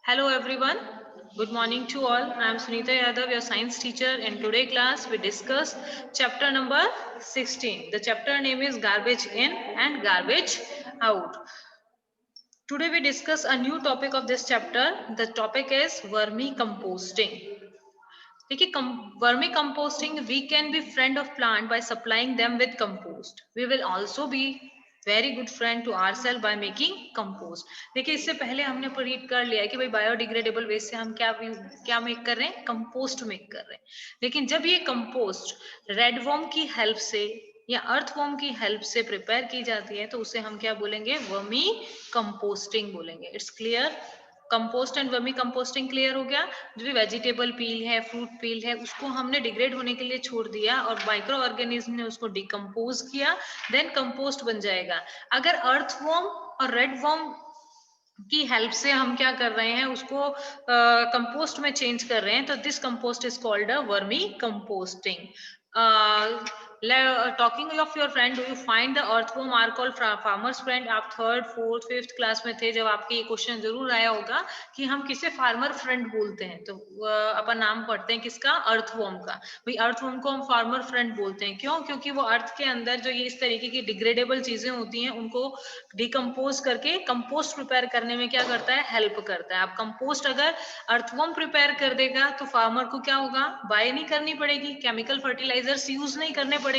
Hello everyone. Good morning to all. I am Sunita Yadav, your science teacher. In today's class, we discuss chapter number 16. The chapter name is Garbage In and Garbage Out. Today we discuss a new topic of this chapter. The topic is vermicomposting. देखिए vermicomposting we can be friend of plant by supplying them with compost we will also be very good friend to ourself by making compost. देखिए इससे पहले हमने read कर लिया है कि भाई बायोडिग्रेडेबल वेस्ट से हम क्या मेक कर रहे हैं, कंपोस्ट मेक कर रहे हैं। लेकिन जब ये कंपोस्ट रेडवर्म की हेल्प से या अर्थवर्म की हेल्प से प्रिपेयर की जाती है तो उसे हम क्या बोलेंगे, वर्मी कंपोस्टिंग बोलेंगे। It's clear. Compost and vermi composting clear हो गया। जो भी वेजिटेबल पील है, फ्रूट पील है, उसको हमने डिग्रेड होने के लिए छोड़ दिया और माइक्रो ऑर्गेनिज्म ने उसको डिकम्पोज किया, देन कंपोस्ट बन जाएगा। अगर अर्थवर्म और रेडवर्म की हेल्प से हम क्या कर रहे हैं, उसको कंपोस्ट में चेंज कर रहे हैं, तो this compost is called a vermicomposting. Talking of your friend, do you find the earthworm are called farmers friend? आप थर्ड फोर्थ फिफ्थ क्लास में थे जब आपके ये क्वेश्चन जरूर आया होगा कि हम किसे फार्मर फ्रेंड बोलते हैं, तो अपन नाम पढ़ते हैं किसका, अर्थवर्म का। भाई अर्थवर्म को हम फार्मर फ्रेंड बोलते हैं, क्यों? क्योंकि वो अर्थ के अंदर जो ये इस तरीके की डिग्रेडेबल चीजें होती हैं उनको डिकम्पोज करके कंपोस्ट प्रिपेयर करने में क्या करता है, हेल्प करता है। अब कंपोस्ट अगर अर्थवर्म प्रिपेयर कर देगा तो फार्मर को क्या होगा, बाय नहीं करनी पड़ेगी, केमिकल फर्टिलाइजर्स यूज नहीं करने पड़ेंगे।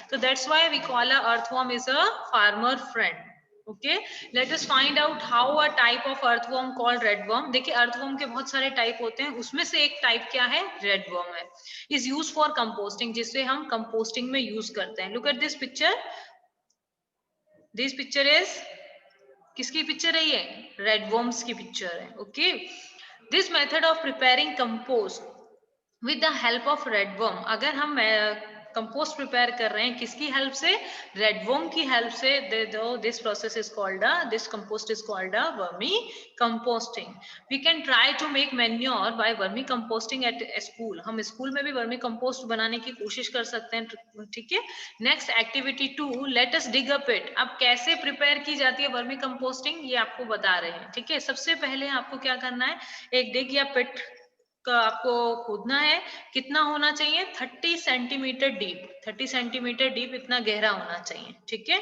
तो that's why we call a earthworm is a farmer friend. Okay, let us find out how a type of earthworm called redworm. देखिए अर्थवर्म के बहुत सारे टाइप होते हैं, उसमें से एक टाइप क्या है, रेडवर्म है। इज यूज फॉर कंपोस्टिंग, जिसे हम कंपोस्टिंग में यूज करते हैं। Look at this picture. This picture is, किसकी पिक्चर है ये, रेडवर्म्स की पिक्चर है। Okay, this method of preparing compost with the help of redworm. अगर हम कंपोस्ट प्रिपेयर कर रहे हैं किसकी हेल्प से, रेडवर्म की हेल्प से, this process is called this compost is called vermicomposting. We can try to make manure by vermicomposting at school. हम स्कूल में भी वर्मी कंपोस्ट बनाने की कोशिश कर सकते हैं, ठीक है। नेक्स्ट एक्टिविटी 2, लेट अस डिग अ पिट। अब कैसे प्रिपेयर की जाती है वर्मी कंपोस्टिंग ये आपको बता रहे हैं, ठीक है। सबसे पहले आपको क्या करना है, एक डिग या पिट का आपको खोदना है। कितना होना चाहिए, 30 सेंटीमीटर डीप, 30 सेंटीमीटर डीप इतना गहरा होना चाहिए, ठीक है।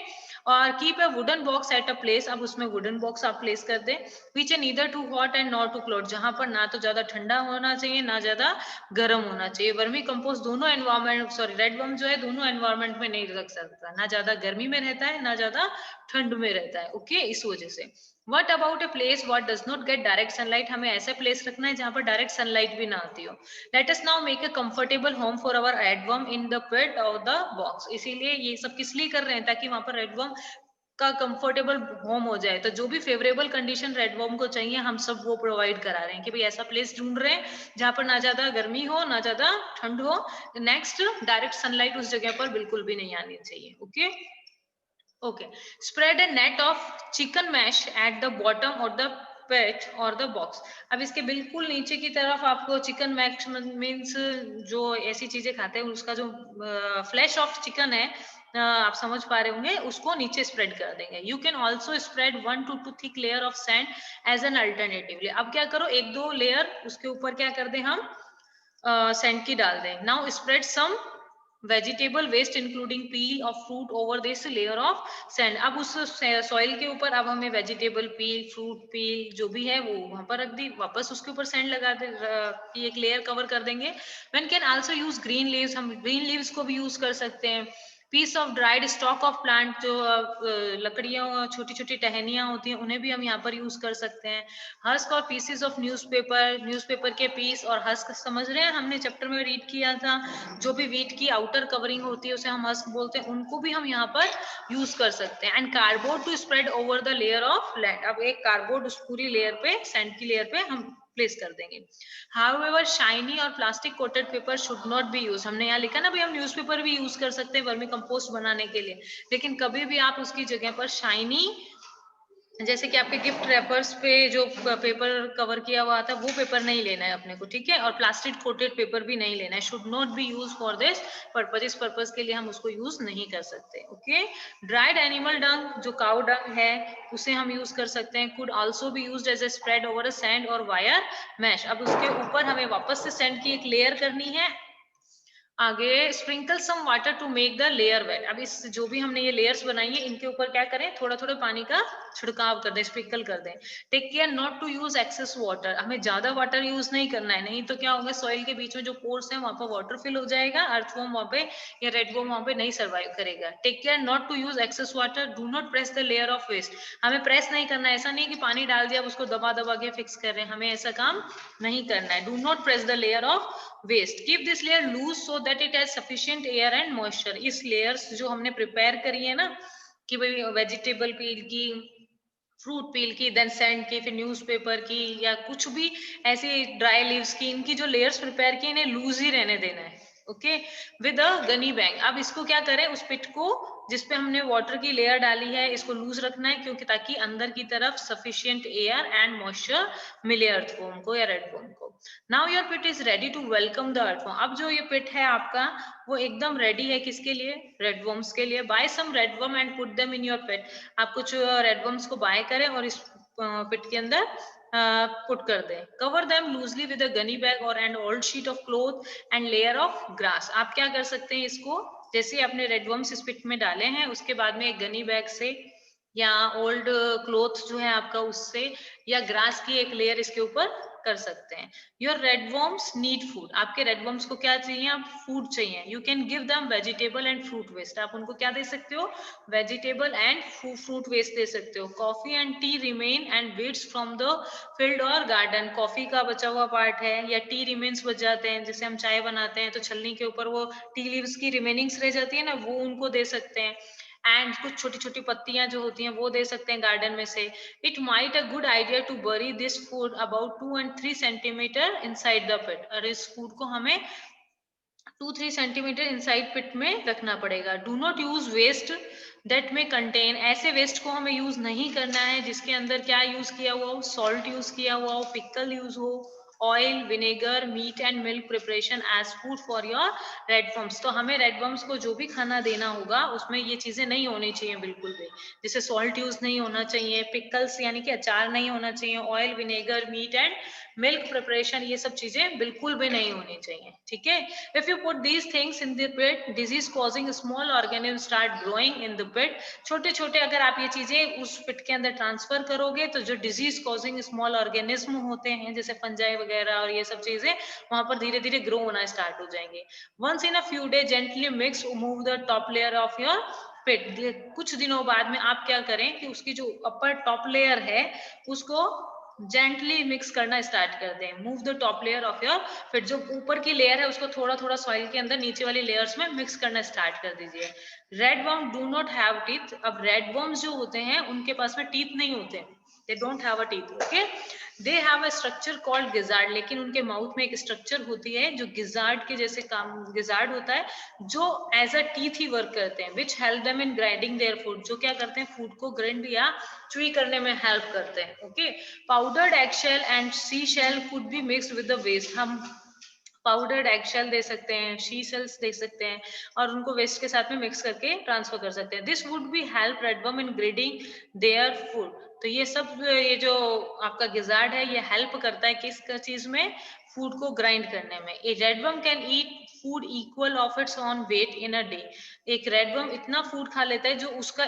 और keep a wooden box at a place. अब उसमें वुडन बॉक्स आप प्लेस कर दें which is neither too hot and not too cold, जहां पर ना तो ज्यादा ठंडा होना चाहिए ना ज्यादा गर्म होना चाहिए। वर्मी कंपोस्ट दोनों एनवायरमेंट, सॉरी रेडवर्म जो है दोनों एनवायरमेंट में नहीं रख सकता, ना ज्यादा गर्मी में रहता है ना ज्यादा ठंड में रहता है। ओके, इस वजह से What about a place what does not get direct sunlight? हमें ऐसा प्लेस रखना है जहां पर डायरेक्ट सनलाइट भी ना आती हो। Let us now make a comfortable home for our redworm in the pit or the box. इसीलिए ये सब किस लिए कर रहे हैं, ताकि वहां पर रेडवर्म का कंफर्टेबल होम हो जाए। तो जो भी फेवरेबल कंडीशन रेडवर्म को चाहिए हम सब वो प्रोवाइड करा रहे हैं कि भाई ऐसा प्लेस ढूंढ रहे हैं जहां पर ना ज्यादा गर्मी हो ना ज्यादा ठंड हो। नेक्स्ट, डायरेक्ट सनलाइट उस जगह पर बिल्कुल भी नहीं आनी चाहिए। Okay, okay, spread a net of chicken mash at the bottom of the pit or the box. अब इसके बिल्कुल नीचे की तरफ आपको चिकन मैश मीन्स जो ऐसी चीजें खाते हैं उसका जो फ्लैश ऑफ चिकन है, आप समझ पा रहे होंगे, उसको नीचे स्प्रेड कर देंगे। You can also spread 1 to 2 thick layer of sand as an alternatively. अब क्या करो, एक दो लेयर उसके ऊपर क्या कर दें हम, सैंड की डाल दें। Now spread some vegetable waste including peel of fruit over this layer of sand. अब उस सॉइल के ऊपर अब हमें वेजिटेबल पील, फ्रूट पील जो भी है वो वहां पर रख दी, वापस उसके ऊपर सैंड लगा दे, एक लेयर कवर कर देंगे। One can also use green leaves, हम ग्रीन लीव्स को भी यूज कर सकते हैं। Piece of dried stalk of plant, जो लकड़ियां छोटी छोटी टहनियां होती हैं उन्हें भी हम यहाँ पर यूज कर सकते हैं। हस्क और पीसेस ऑफ न्यूज़पेपर, न्यूज़पेपर के पीस और हस्क समझ रहे हैं, हमने चैप्टर में रीड किया था। जो भी वीट की आउटर कवरिंग होती है उसे हम हस्क बोलते हैं, उनको भी हम यहाँ पर यूज कर सकते हैं। And cardboard to spread over the layer of land. अब एक कार्डबोर्ड उस पूरी लेयर पे, सैंड की लेयर पे हम प्लेस कर देंगे। However, शाइनी और plastic coated paper should not be use. हमने यहाँ लिखा ना भाई हम न्यूज़पेपर भी यूज कर सकते हैं वर्मी कंपोस्ट बनाने के लिए, लेकिन कभी भी आप उसकी जगह पर शाइनी जैसे कि आपके गिफ्ट रैपर्स पे जो पेपर कवर किया हुआ था वो पेपर नहीं लेना है अपने को, ठीक है, और प्लास्टिक कोटेड पेपर भी नहीं लेना है, should not be use for this purpose, इस पर्पज के लिए हम उसको यूज नहीं कर सकते। ओके, ड्राइड एनिमल डंग जो काउ डंग है उसे हम यूज कर सकते हैं, could also be used as a spread over a sand और वायर मैश। अब उसके ऊपर हमें वापस से सैंड की एक लेयर करनी है। आगे sprinkle some water to make the layer wet. अब इस जो भी हमने ये लेयर्स बनाई है इनके ऊपर क्या करें, थोड़ा थोड़ा पानी का छिड़काव कर दें, स्प्रिंकल कर दें। Take care not to use excess water, हमें ज्यादा वाटर यूज नहीं करना है, नहीं तो क्या होगा, सॉइल के बीच में जो पोर्स है वहां पर वाटर फिल हो जाएगा, अर्थवॉर्म वहां पे या रेडवॉर्म वहां पे नहीं सर्वाइव करेगा। Take care not to use excess water, do not press the layer of waste, हमें प्रेस नहीं करना है, ऐसा नहीं कि पानी डाल दिया उसको दबा दबा के फिक्स कर रहे हैं, हमें ऐसा काम नहीं करना है। Do not press the layer of waste, keep this layer loose so that it has sufficient air and moisture. इस लेयर्स जो हमने प्रिपेयर करी है ना, कि भाई वेजिटेबल पील की, फ्रूट पील की, देन सैंड की, फिर न्यूज़पेपर की, या कुछ भी ऐसी ड्राई लीव्स की, इनकी जो लेयर्स प्रिपेयर की इन्हें लूज ही रहने देना है। Okay, with a gunny bag. अब इसको क्या करें, उस पिट को जिसपे हमने वाटर की लेयर डाली है इसको लूज रखना है, क्योंकि ताकि अंदर की तरफ सफिशिएंट एयर एंड मॉइस्चर मिले अर्थवॉर्म को या रेडवॉर्म को। Now your pit is ready to welcome the earthworm. अब जो ये पिट है आपका वो एकदम रेडी है किसके लिए, रेडवॉर्म्स के लिए। Buy some redworm and put them in your pit, आप कुछ रेडवॉर्म्स को बाय करें और इस पिट के अंदर पुट कर दें। Cover them loosely with a gunny bag और an old sheet of cloth and layer of grass. आप क्या कर सकते हैं, इसको जैसे आपने रेडवर्म्स इस पिट में डाले हैं उसके बाद में एक गनी बैग से या ओल्ड क्लॉथ जो है आपका उससे या ग्रास की एक लेयर इसके ऊपर कर सकते हैं। योर रेडवर्म्स नीड फूड, आपके रेडवर्म्स को क्या चाहिए, आप फूड चाहिए। You can give them vegetable and fruit waste, आप उनको क्या दे सकते हो, वेजिटेबल एंड फ्रूट वेस्ट दे सकते हो। Coffee and tea remain and weeds from the field और गार्डन, कॉफी का बचा हुआ पार्ट है या टी रिमेन्स बच जाते हैं, जैसे हम चाय बनाते हैं तो छलनी के ऊपर वो टी लीव्स की रिमेनिंग्स रह जाती है ना, वो उनको दे सकते हैं। एंड कुछ छोटी छोटी पत्तियां जो होती हैं वो दे सकते हैं गार्डन में से। It might a good idea to bury this food about 2 and 3 centimetre inside the pit, और इस फूड को हमें 2-3 सेंटीमीटर इनसाइड पिट में रखना पड़ेगा। Do not use waste that में कंटेन, ऐसे वेस्ट को हमें यूज नहीं करना है जिसके अंदर क्या यूज किया हुआ हो, सॉल्ट यूज किया हुआ हो, पिकल यूज हो, oil, vinegar, meat and milk preparation as food for your redworms. तो हमें रेडवर्म्स को जो भी खाना देना होगा उसमें ये चीजें नहीं होनी चाहिए बिल्कुल भी, जैसे सॉल्ट यूज नहीं होना चाहिए, पिकल्स यानी कि अचार नहीं होना चाहिए, oil, vinegar, meat and milk preparation ये सब चीजें बिल्कुल भी नहीं होनी चाहिए, ठीक है। If you put these things in the pit, disease causing small organism start growing in the pit, छोटे छोटे अगर आप ये चीजें उस पिट के अंदर ट्रांसफर करोगे तो जो डिजीज कॉजिंग स्मॉल ऑर्गेनिज्म होते हैं जैसे फंजाई वगैरह और ये सब चीजें वहां पर धीरे धीरे ग्रो होना स्टार्ट हो जाएंगे। Once in a few day gently mix move the top layer of your pit, कुछ दिनों बाद में आप क्या करें कि उसकी जो अपर टॉप लेयर है उसको जेंटली मिक्स करना स्टार्ट कर दें। Move the top layer of your, फिर जो ऊपर की लेयर है उसको थोड़ा थोड़ा सॉइल के अंदर नीचे वाली लेयर्स में मिक्स करना स्टार्ट कर दीजिए। Red worm do not have teeth, अब रेड वर्म्स जो होते हैं उनके पास में टीथ नहीं होते, they don't have a teeth, okay. They have a structure called gizzard, लेकिन उनके माउथ में एक स्ट्रक्चर होती है जो गिजार्ड के जैसे काम, गिजार्ड होता है जो एज अ टीथ ही वर्क करते हैं, which help them in grinding their food, जो क्या करते हैं फूड को ग्राइंड या च्यूई करने में हेल्प करते हैं, okay. Powdered eggshell and sea shell could be mixed with the waste, हम पाउडर्ड एगशेल दे सकते हैं, शी सेल्स दे सकते हैं और उनको वेस्ट के साथ में मिक्स करके ट्रांसफर कर सकते हैं। This would be help redworm in grading their food, तो ये सब ये जो आपका गिजार्ड है ये हेल्प करता है किस चीज में, फूड को ग्राइंड करने में। A redworm can eat food equal of its own weight in a day, एक रेडवर्म इतना फूड खा लेता है जो उसका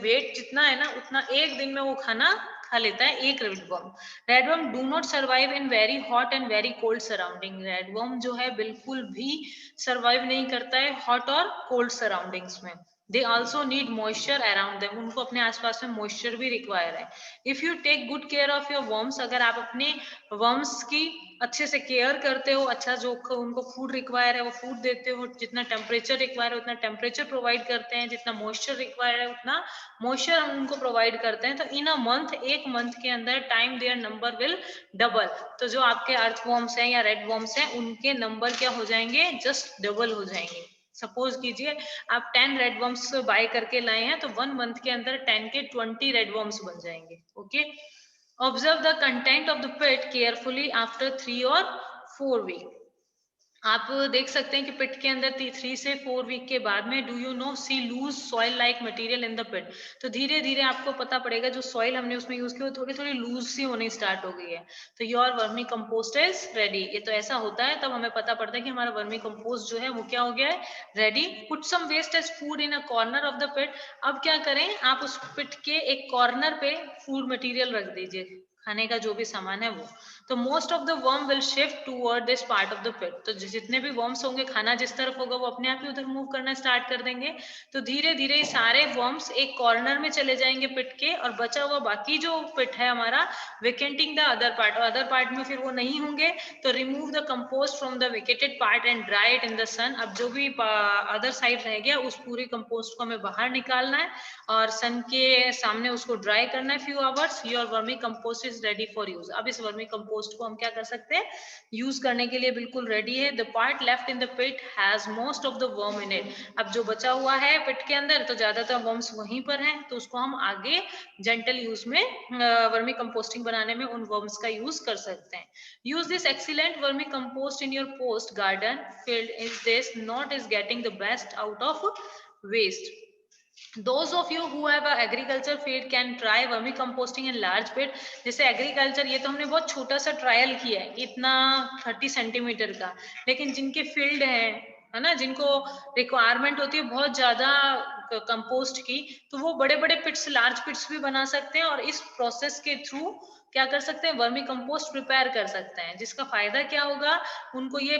वेट जितना है ना उतना एक दिन में वो खाना खा लेता है एक redworm. Redworm do not survive in very hot and very cold surrounding, redworm जो है बिल्कुल भी सर्वाइव नहीं करता है हॉट और कोल्ड सराउंडिंग्स में। They also need moisture around them, उनको अपने आसपास में मॉइस्चर भी रिक्वायर है। If you take good care of your worms, अगर आप अपने वर्म्स की अच्छे से केयर करते हो, अच्छा जो उनको फूड रिक्वायर है वो फूड देते हो, जितना टेम्परेचर रिक्वायर है उतना टेम्परेचर प्रोवाइड करते हैं, जितना मॉइस्चर रिक्वायर है उतना मॉइस्चर हम उनको प्रोवाइड करते हैं, तो इन अ मंथ, एक मंथ के अंदर time their number will double, तो जो आपके अर्थ वॉर्म्स हैं या रेड वॉर्म्स हैं उनके नंबर क्या हो जाएंगे, जस्ट डबल हो जाएंगे। सपोज कीजिए आप 10 रेड वर्म्स बाय करके लाए हैं, तो 1 मंथ के अंदर 10 के 20 रेड वर्म्स बन जाएंगे। Okay, observe the content of the pit carefully after 3 और 4 वीक। आप देख सकते हैं कि पिट के अंदर 3 से 4 वीक के बाद में do you know see loose soil like material in the pit, तो धीरे धीरे आपको पता पड़ेगा जो सॉइल हमने उसमें यूज की वो थोड़ी थोड़ी लूज सी होनी स्टार्ट हो गई है, तो your vermi compost is ready. ये तो ऐसा होता है तब हमें पता पड़ता है कि हमारा वर्मी कंपोस्ट जो है वो क्या हो गया है, ready. Put some waste as food in a corner of the pit. अब क्या करें, आप उस पिट के एक कॉर्नर पे फूड मटेरियल रख दीजिए, खाने का जो भी सामान है वो। तो most of the worm will shift toward this part of the pit, तो जितने भी वर्म्स होंगे खाना जिस तरफ होगा वो अपने आप ही उधर मूव करना स्टार्ट कर देंगे। तो धीरे धीरे सारे वर्म्स एक कॉर्नर में चले जाएंगे पिट के, और बचा हुआ बाकी जो पिट है हमारा वेकेटिंग द अदर पार्ट, और अदर पार्ट में फिर वो नहीं होंगे। तो remove the compost from the vacated part and dry it in the sun. अब जो भी अदर साइड रह गया उस पूरी कंपोस्ट को हमें बाहर निकालना है और सन के सामने उसको ड्राई करना है few hours. Your vermi compost is ready for use. अब इस वर्मी कंपोस्ट को हम क्या कर सकते हैं, यूज करने के लिए बिल्कुल रेडी है। The part left in the pit has most of the worm in it. अब जो बचा हुआ है पिट के अंदर तो ज्यादातर वर्म्स वहीं पर हैं, तो उसको हम आगे जेंटल यूज में वर्मी कंपोस्टिंग बनाने में उन वर्म्स का यूज कर सकते हैं। Use this excellent vermi compost in your post garden field. Is this not is getting the best out of waste? Those of you who have a agriculture field can try vermi composting in large pit। जैसे agriculture, ये तो हमने बहुत छोटा सा trial किया है, इतना 30 सेंटीमीटर का, लेकिन जिनके फील्ड है ना, जिनको रिक्वायरमेंट होती है बहुत ज्यादा कंपोस्ट की, तो वो बड़े बड़े पिट्स, लार्ज पिट्स भी बना सकते हैं, और इस प्रोसेस के थ्रू क्या कर सकते हैं, वर्मी कंपोस्ट प्रिपेयर कर सकते हैं। जिसका फायदा क्या होगा, उनको ये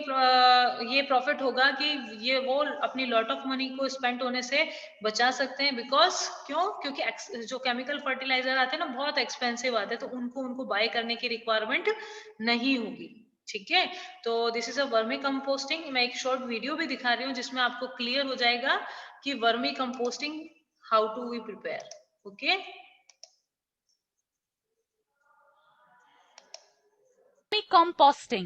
प्रॉफिट होगा कि ये वो अपनी लॉट ऑफ मनी को स्पेंड होने से बचा सकते हैं। बिकॉज क्योंकि जो केमिकल फर्टिलाइजर आते हैं ना बहुत एक्सपेंसिव आते हैं, तो उनको बाय करने की रिक्वायरमेंट नहीं होगी। ठीक है, तो this is a vermi composting. मैं एक शॉर्ट वीडियो भी दिखा रही हूँ जिसमें आपको क्लियर हो जाएगा कि vermicomposting how to we prepare. Okay, Vermicomposting.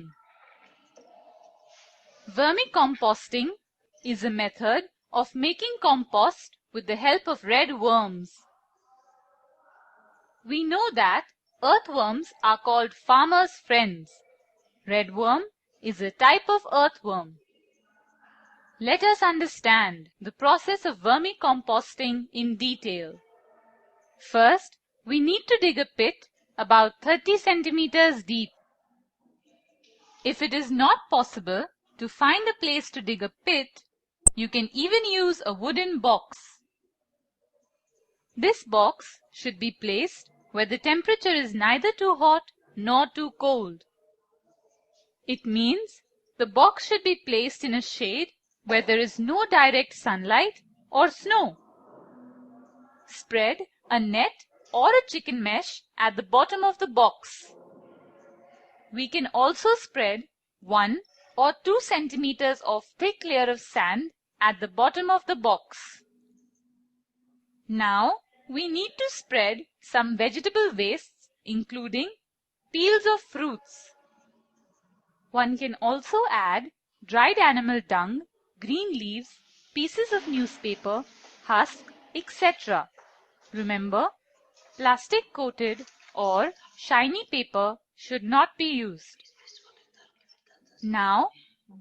Vermicomposting is a method of making compost with the help of red worms. We know that earthworms are called farmers' friends. Redworm is a type of earthworm. Let us understand the process of vermicomposting in detail. First, we need to dig a pit about 30 centimeters deep. If it is not possible to find a place to dig a pit, you can even use a wooden box. This box should be placed where the temperature is neither too hot nor too cold. It means the box should be placed in a shade where there is no direct sunlight or snow. Spread a net or a chicken mesh at the bottom of the box. We can also spread 1 or 2 centimeters of thick layer of sand at the bottom of the box. Now we need to spread some vegetable wastes, including peels of fruits. One can also add dried animal dung, green leaves, pieces of newspaper, husk, etc. Remember, plastic coated or shiny paper should not be used. Now,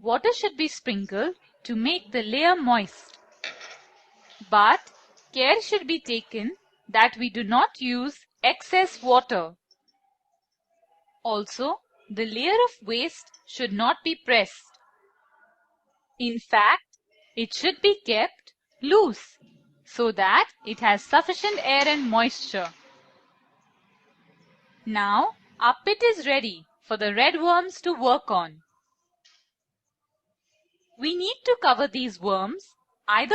water should be sprinkled to make the layer moist. But care should be taken that we do not use excess water. Also, the layer of waste should not be pressed. In fact, it should be kept loose so that it has sufficient air and moisture. Now, our pit is ready for the red worms to work on. We need to cover these worms either